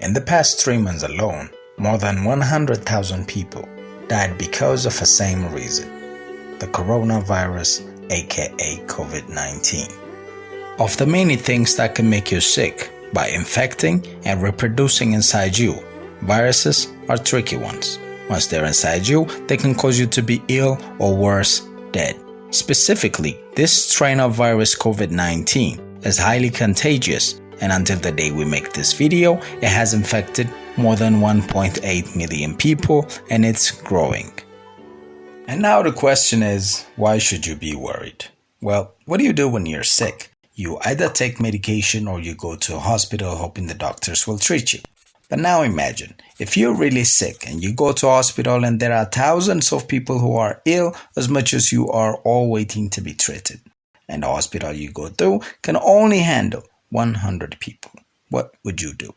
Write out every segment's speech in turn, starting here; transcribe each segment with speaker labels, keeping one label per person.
Speaker 1: In the past 3 months alone, more than 100,000 people died because of the same reason, the coronavirus, aka COVID-19. Of the many things that can make you sick by infecting and reproducing inside you, viruses are tricky ones. Once they're inside you, they can cause you to be ill or worse, dead. Specifically, this strain of virus COVID-19 is highly contagious, and until the day we make this video, it has infected more than 1.8 million people, and it's growing. And now the question is, why should you be worried? Well, what do you do when you're sick? You either take medication or you go to a hospital hoping the doctors will treat you. But now imagine, if you're really sick and you go to a hospital and there are thousands of people who are ill as much as you are all waiting to be treated. And the hospital you go to can only handle 100 people. What would you do?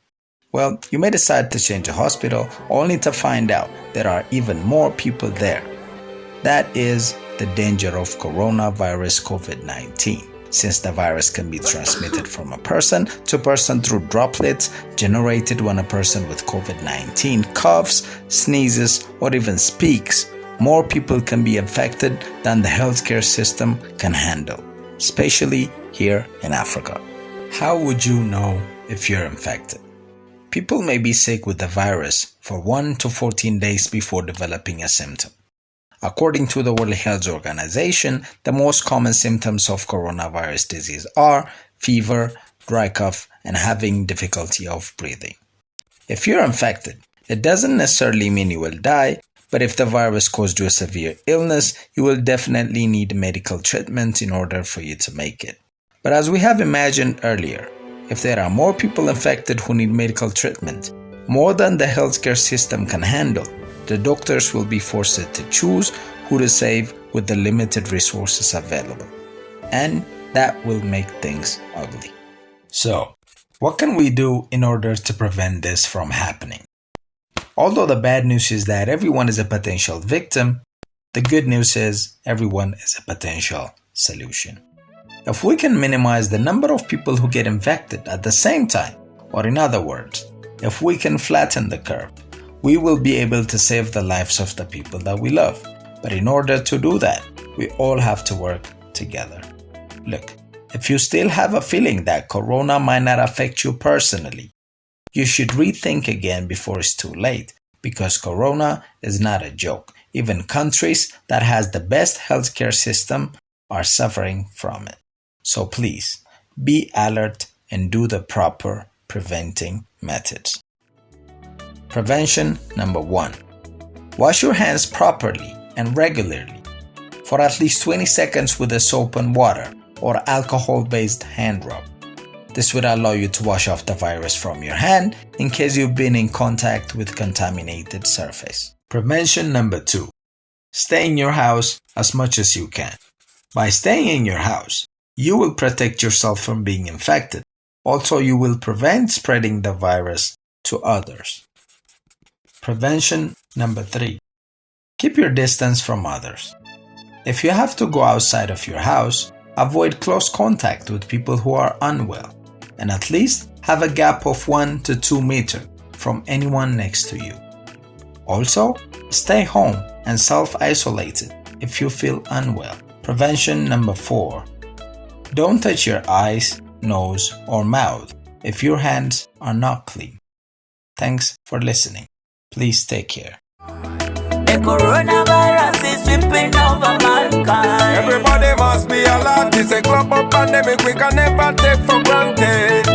Speaker 1: Well, you may decide to change the hospital only to find out there are even more people there. That is the danger of coronavirus COVID-19. Since the virus can be transmitted from a person to person through droplets generated when a person with COVID-19 coughs, sneezes, or even speaks, more people can be infected than the healthcare system can handle, especially here in Africa. How would you know if you're infected? People may be sick with the virus for 1 to 14 days before developing a symptom. According to the World Health Organization, the most common symptoms of coronavirus disease are fever, dry cough, and having difficulty of breathing. If you're infected, it doesn't necessarily mean you will die, but if the virus caused you a severe illness, you will definitely need medical treatment in order for you to make it. But as we have imagined earlier, if there are more people infected who need medical treatment, more than the healthcare system can handle, the doctors will be forced to choose who to save with the limited resources available. And that will make things ugly. So, what can we do in order to prevent this from happening? Although the bad news is that everyone is a potential victim, the good news is everyone is a potential solution. If we can minimize the number of people who get infected at the same time, or in other words, if we can flatten the curve, we will be able to save the lives of the people that we love. But in order to do that, we all have to work together. Look, if you still have a feeling that corona might not affect you personally, you should rethink again before it's too late, because corona is not a joke. Even countries that has the best healthcare system are suffering from it. So please, be alert and do the proper preventing methods. Prevention number 1. Wash your hands properly and regularly for at least 20 seconds with a soap and water or alcohol-based hand rub. This would allow you to wash off the virus from your hand in case you've been in contact with contaminated surface. Prevention number 2. Stay in your house as much as you can. By staying in your house, you will protect yourself from being infected. Also, you will prevent spreading the virus to others. Prevention number 3. Keep your distance from others. If you have to go outside of your house, avoid close contact with people who are unwell, and at least have a gap of 1 to 2 meters from anyone next to you. Also, stay home and self-isolate if you feel unwell. Prevention number 4. Don't touch your eyes, nose, or mouth if your hands are not clean. Thanks for listening. Please take care.
Speaker 2: The coronavirus is sweeping over mankind.
Speaker 3: Everybody must be alert. It's a global pandemic we can never take for granted.